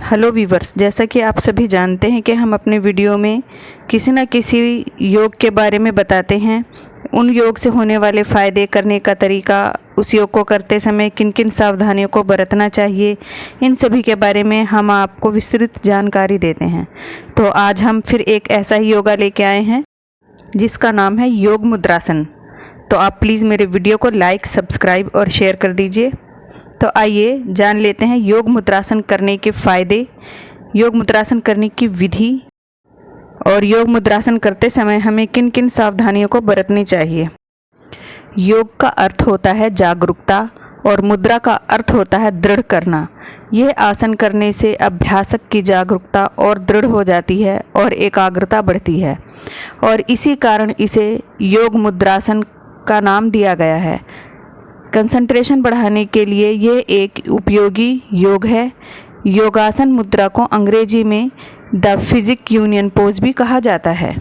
Hello viewers, जैसा कि आप सभी जानते हैं कि हम अपने वीडियो में किसी न किसी योग के बारे में बताते हैं। उन योग से होने वाले फ़ायदे, करने का तरीका, उस योग को करते समय किन किन सावधानियों को बरतना चाहिए, इन सभी के बारे में हम आपको विस्तृत जानकारी देते हैं। तो आज हम फिर एक ऐसा ही योगा लेके आए हैं जिसका नाम है योग मुद्रासन। तो आप प्लीज़ मेरे वीडियो को लाइक, सब्सक्राइब और शेयर कर दीजिए। तो आइए जान लेते हैं योग मुद्रासन करने के फ़ायदे, योग मुद्रासन करने की विधि और योग मुद्रासन करते समय हमें किन किन सावधानियों को बरतनी चाहिए। योग का अर्थ होता है जागरूकता और मुद्रा का अर्थ होता है दृढ़ करना। यह आसन करने से अभ्यासक की जागरूकता और दृढ़ हो जाती है और एकाग्रता बढ़ती है, और इसी कारण इसे योग मुद्रासन का नाम दिया गया है। कंसंट्रेशन बढ़ाने के लिए यह एक उपयोगी योग है। योगासन मुद्रा को अंग्रेजी में द फिजिक यूनियन पोज भी कहा जाता है।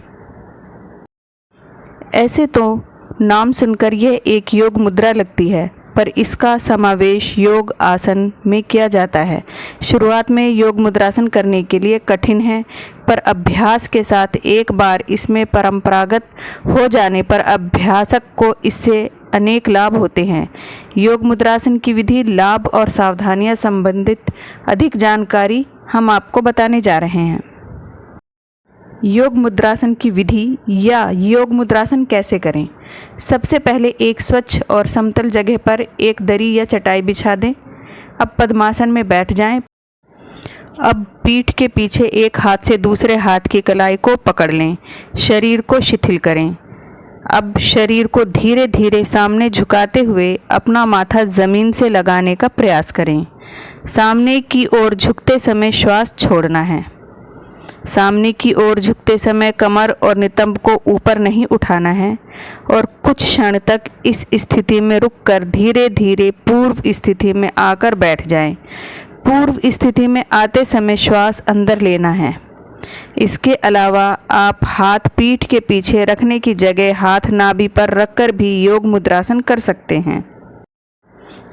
ऐसे तो नाम सुनकर यह एक योग मुद्रा लगती है, पर इसका समावेश योग आसन में किया जाता है। शुरुआत में योग मुद्रासन करने के लिए कठिन है, पर अभ्यास के साथ एक बार इसमें परंपरागत हो जाने पर अभ्यासक को इससे अनेक लाभ होते हैं। योग मुद्रासन की विधि, लाभ और सावधानियां संबंधित अधिक जानकारी हम आपको बताने जा रहे हैं। योग मुद्रासन की विधि या योग मुद्रासन कैसे करें। सबसे पहले एक स्वच्छ और समतल जगह पर एक दरी या चटाई बिछा दें। अब पद्मासन में बैठ जाएं। अब पीठ के पीछे एक हाथ से दूसरे हाथ की कलाई को पकड़ लें। शरीर को शिथिल करें। अब शरीर को धीरे धीरे सामने झुकाते हुए अपना माथा ज़मीन से लगाने का प्रयास करें। सामने की ओर झुकते समय श्वास छोड़ना है। सामने की ओर झुकते समय कमर और नितंब को ऊपर नहीं उठाना है, और कुछ क्षण तक इस स्थिति में रुककर धीरे धीरे पूर्व स्थिति में आकर बैठ जाएं। पूर्व स्थिति में आते समय श्वास अंदर लेना है। इसके अलावा आप हाथ पीठ के पीछे रखने की जगह हाथ नाभि पर रखकर भी योग मुद्रासन कर सकते हैं।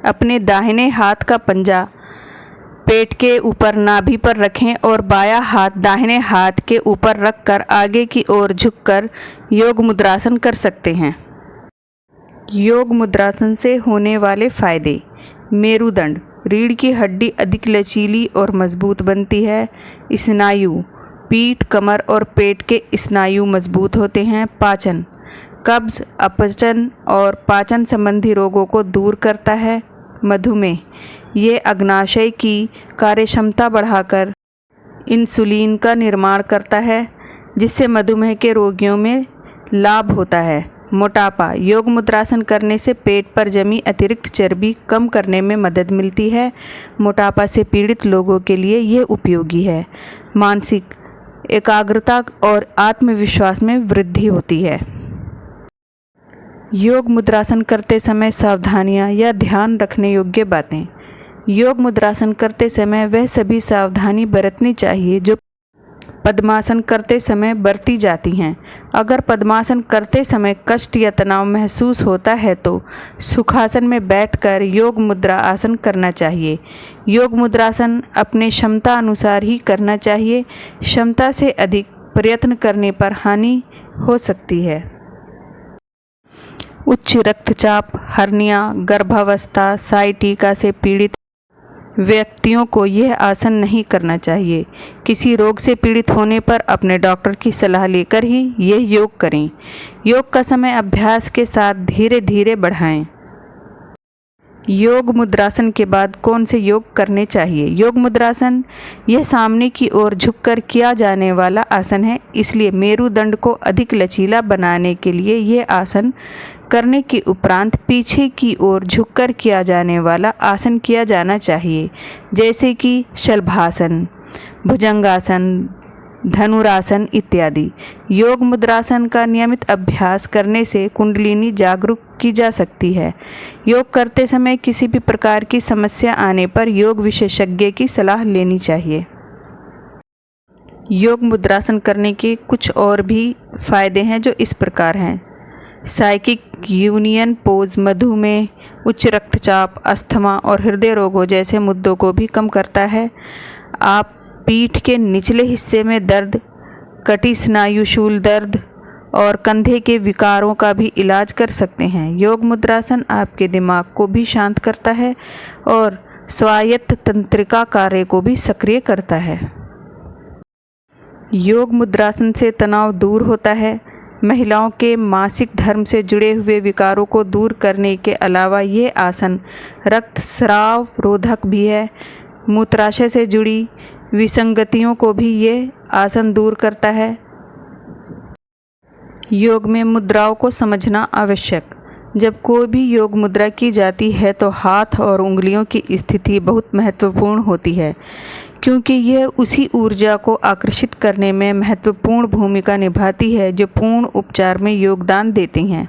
अपने दाहिने हाथ का पंजा पेट के ऊपर नाभि पर रखें और बायां हाथ दाहिने हाथ के ऊपर रखकर आगे की ओर झुककर योग मुद्रासन कर सकते हैं। योग मुद्रासन से होने वाले फायदे। मेरुदंड, रीढ़ की हड्डी अधिक लचीली और मजबूत बनती है। स्नायु, पीठ, कमर और पेट के स्नायु मजबूत होते हैं। पाचन, कब्ज, अपचन और पाचन संबंधी रोगों को दूर करता है। मधुमेह, ये अग्नाशय की कार्यक्षमता बढ़ाकर इंसुलिन का निर्माण करता है, जिससे मधुमेह के रोगियों में लाभ होता है। मोटापा, योग मुद्रासन करने से पेट पर जमी अतिरिक्त चर्बी कम करने में मदद मिलती है। मोटापा से पीड़ित लोगों के लिए ये उपयोगी है। मानसिक एकाग्रता और आत्मविश्वास में वृद्धि होती है। योग मुद्रासन करते समय सावधानियां या ध्यान रखने योग्य बातें। योग मुद्रासन करते समय वह सभी सावधानी बरतनी चाहिए जो पद्मासन करते समय बरती जाती हैं। अगर पद्मासन करते समय कष्ट या तनाव महसूस होता है तो सुखासन में बैठकर योग मुद्रा आसन करना चाहिए। योग मुद्रासन अपने क्षमता अनुसार ही करना चाहिए। क्षमता से अधिक प्रयत्न करने पर हानि हो सकती है। उच्च रक्तचाप, हर्निया, गर्भावस्था, साइटिका से पीड़ित व्यक्तियों को यह आसन नहीं करना चाहिए। किसी रोग से पीड़ित होने पर अपने डॉक्टर की सलाह लेकर ही यह योग करें। योग का समय अभ्यास के साथ धीरे धीरे बढ़ाएं। योग मुद्रासन के बाद कौन से योग करने चाहिए। योग मुद्रासन यह सामने की ओर झुककर किया जाने वाला आसन है, इसलिए मेरुदंड को अधिक लचीला बनाने के लिए यह आसन करने के उपरांत पीछे की ओर झुककर किया जाने वाला आसन किया जाना चाहिए, जैसे कि शलभासन, भुजंगासन, धनुरासन इत्यादि। योग मुद्रासन का नियमित अभ्यास करने से कुंडलिनी जागरूक की जा सकती है। योग करते समय किसी भी प्रकार की समस्या आने पर योग विशेषज्ञ की सलाह लेनी चाहिए। योग मुद्रासन करने के कुछ और भी फायदे हैं जो इस प्रकार हैं। साइकिक यूनियन पोज मधुमेह, उच्च रक्तचाप, अस्थमा और हृदय रोगों जैसे मुद्दों को भी कम करता है। आप पीठ के निचले हिस्से में दर्द, कटी स्नायुशूल दर्द और कंधे के विकारों का भी इलाज कर सकते हैं। योग मुद्रासन आपके दिमाग को भी शांत करता है और स्वायत्त तंत्रिका कार्य को भी सक्रिय करता है। योग मुद्रासन से तनाव दूर होता है। महिलाओं के मासिक धर्म से जुड़े हुए विकारों को दूर करने के अलावा ये आसन रक्तस्राव रोधक भी है। मूत्राशय से जुड़ी विसंगतियों को भी ये आसन दूर करता है। योग में मुद्राओं को समझना आवश्यक। जब कोई भी योग मुद्रा की जाती है तो हाथ और उंगलियों की स्थिति बहुत महत्वपूर्ण होती है, क्योंकि यह उसी ऊर्जा को आकर्षित करने में महत्वपूर्ण भूमिका निभाती है जो पूर्ण उपचार में योगदान देती हैं।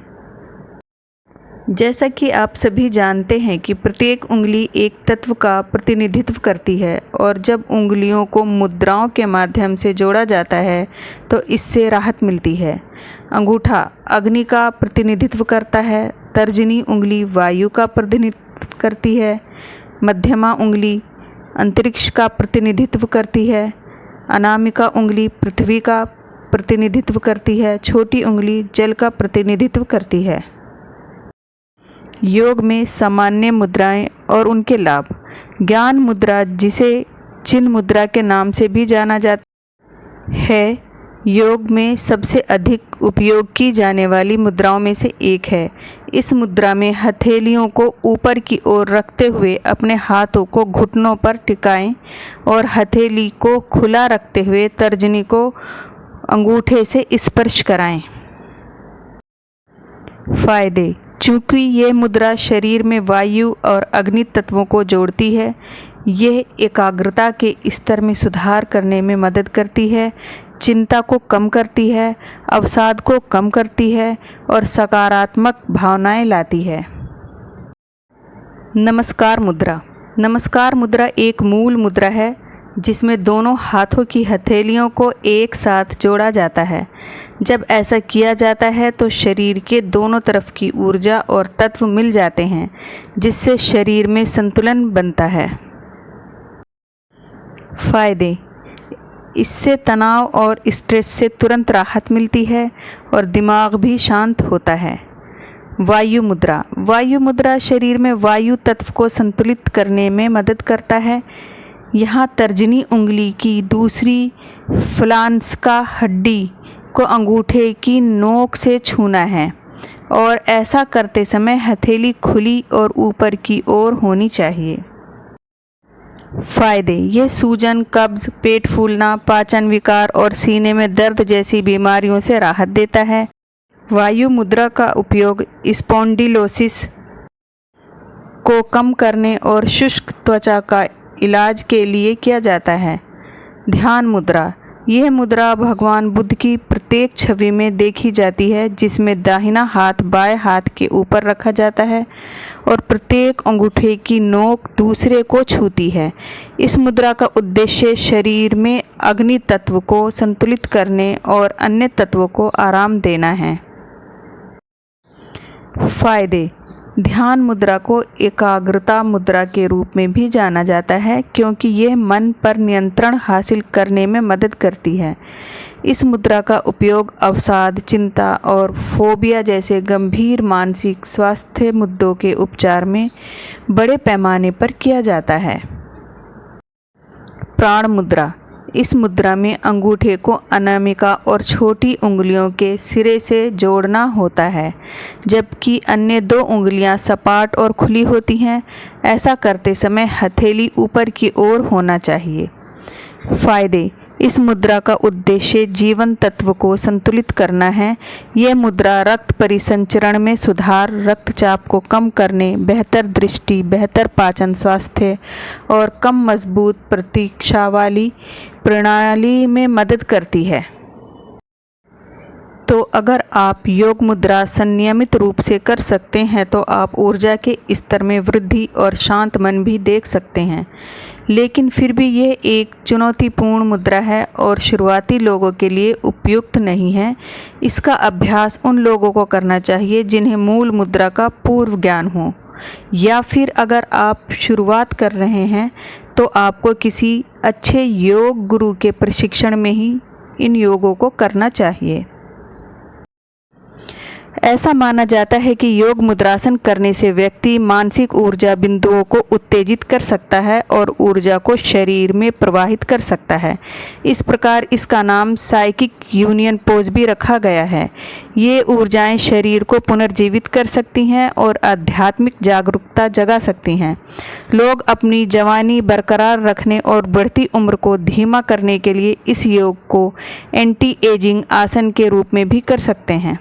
जैसा कि आप सभी जानते हैं कि प्रत्येक उंगली एक तत्व का प्रतिनिधित्व करती है और जब उंगलियों को मुद्राओं के माध्यम से जोड़ा जाता है तो इससे राहत मिलती है। अंगूठा अग्नि का प्रतिनिधित्व करता है, तर्जनी उंगली वायु का प्रतिनिधित्व करती है, मध्यमा उंगली अंतरिक्ष का प्रतिनिधित्व करती है, अनामिका उंगली पृथ्वी का प्रतिनिधित्व करती है, छोटी उंगली जल का प्रतिनिधित्व करती है। योग में सामान्य मुद्राएं और उनके लाभ। ज्ञान मुद्रा, जिसे चिन्ह मुद्रा के नाम से भी जाना जाता है, योग में सबसे अधिक उपयोग की जाने वाली मुद्राओं में से एक है। इस मुद्रा में हथेलियों को ऊपर की ओर रखते हुए अपने हाथों को घुटनों पर टिकाएं और हथेली को खुला रखते हुए तर्जनी को अंगूठे से स्पर्श कराएं। फायदे। चूँकि ये मुद्रा शरीर में वायु और अग्नि तत्वों को जोड़ती है, यह एकाग्रता के स्तर में सुधार करने में मदद करती है, चिंता को कम करती है, अवसाद को कम करती है और सकारात्मक भावनाएं लाती है। नमस्कार मुद्रा। नमस्कार मुद्रा एक मूल मुद्रा है जिसमें दोनों हाथों की हथेलियों को एक साथ जोड़ा जाता है। जब ऐसा किया जाता है तो शरीर के दोनों तरफ की ऊर्जा और तत्व मिल जाते हैं, जिससे शरीर में संतुलन बनता है। फायदे। इससे तनाव और स्ट्रेस से तुरंत राहत मिलती है और दिमाग भी शांत होता है। वायु मुद्रा। वायु मुद्रा शरीर में वायु तत्व को संतुलित करने में मदद करता है। यहाँ तर्जनी उंगली की दूसरी फ्लांस हड्डी को अंगूठे की नोक से छूना है और ऐसा करते समय हथेली खुली और ऊपर की ओर होनी चाहिए। फायदे। ये सूजन, कब्ज, पेट फूलना, पाचन विकार और सीने में दर्द जैसी बीमारियों से राहत देता है। वायु मुद्रा का उपयोग स्पॉन्डिलोसिस को कम करने और शुष्क त्वचा का इलाज के लिए किया जाता है। ध्यान मुद्रा। यह मुद्रा भगवान बुद्ध की प्रत्येक छवि में देखी जाती है, जिसमें दाहिना हाथ बाएं हाथ के ऊपर रखा जाता है और प्रत्येक अंगूठे की नोक दूसरे को छूती है। इस मुद्रा का उद्देश्य शरीर में अग्नि तत्व को संतुलित करने और अन्य तत्वों को आराम देना है। फायदे। ध्यान मुद्रा को एकाग्रता मुद्रा के रूप में भी जाना जाता है, क्योंकि यह मन पर नियंत्रण हासिल करने में मदद करती है। इस मुद्रा का उपयोग अवसाद, चिंता और फोबिया जैसे गंभीर मानसिक स्वास्थ्य मुद्दों के उपचार में बड़े पैमाने पर किया जाता है। प्राण मुद्रा। इस मुद्रा में अंगूठे को अनामिका और छोटी उंगलियों के सिरे से जोड़ना होता है, जबकि अन्य दो उंगलियां सपाट और खुली होती हैं। ऐसा करते समय हथेली ऊपर की ओर होना चाहिए। फायदे। इस मुद्रा का उद्देश्य जीवन तत्व को संतुलित करना है। यह मुद्रा रक्त परिसंचरण में सुधार, रक्तचाप को कम करने, बेहतर दृष्टि, बेहतर पाचन स्वास्थ्य और कम मजबूत प्रतीक्षा वाली प्रणाली में मदद करती है। तो अगर आप योग मुद्रा संयमित रूप से कर सकते हैं तो आप ऊर्जा के स्तर में वृद्धि और शांत मन भी देख सकते हैं। लेकिन फिर भी यह एक चुनौतीपूर्ण मुद्रा है और शुरुआती लोगों के लिए उपयुक्त नहीं है। इसका अभ्यास उन लोगों को करना चाहिए जिन्हें मूल मुद्रा का पूर्व ज्ञान हो, या फिर अगर आप शुरुआत कर रहे हैं तो आपको किसी अच्छे योग गुरु के प्रशिक्षण में ही इन योगों को करना चाहिए। ऐसा माना जाता है कि योग मुद्रासन करने से व्यक्ति मानसिक ऊर्जा बिंदुओं को उत्तेजित कर सकता है और ऊर्जा को शरीर में प्रवाहित कर सकता है। इस प्रकार इसका नाम साइकिक यूनियन पोज भी रखा गया है। ये ऊर्जाएं शरीर को पुनर्जीवित कर सकती हैं और आध्यात्मिक जागरूकता जगा सकती हैं। लोग अपनी जवानी बरकरार रखने और बढ़ती उम्र को धीमा करने के लिए इस योग को एंटी एजिंग आसन के रूप में भी कर सकते हैं।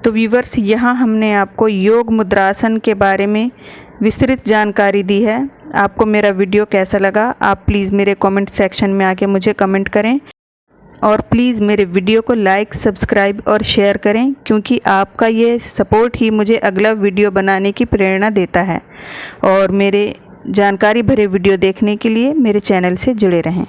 तो व्यूवर्स, यहाँ हमने आपको योग मुद्रासन के बारे में विस्तृत जानकारी दी है। आपको मेरा वीडियो कैसा लगा, आप प्लीज़ मेरे कमेंट सेक्शन में आके मुझे कमेंट करें और प्लीज़ मेरे वीडियो को लाइक, सब्सक्राइब और शेयर करें, क्योंकि आपका ये सपोर्ट ही मुझे अगला वीडियो बनाने की प्रेरणा देता है। और मेरे जानकारी भरे वीडियो देखने के लिए मेरे चैनल से जुड़े रहें।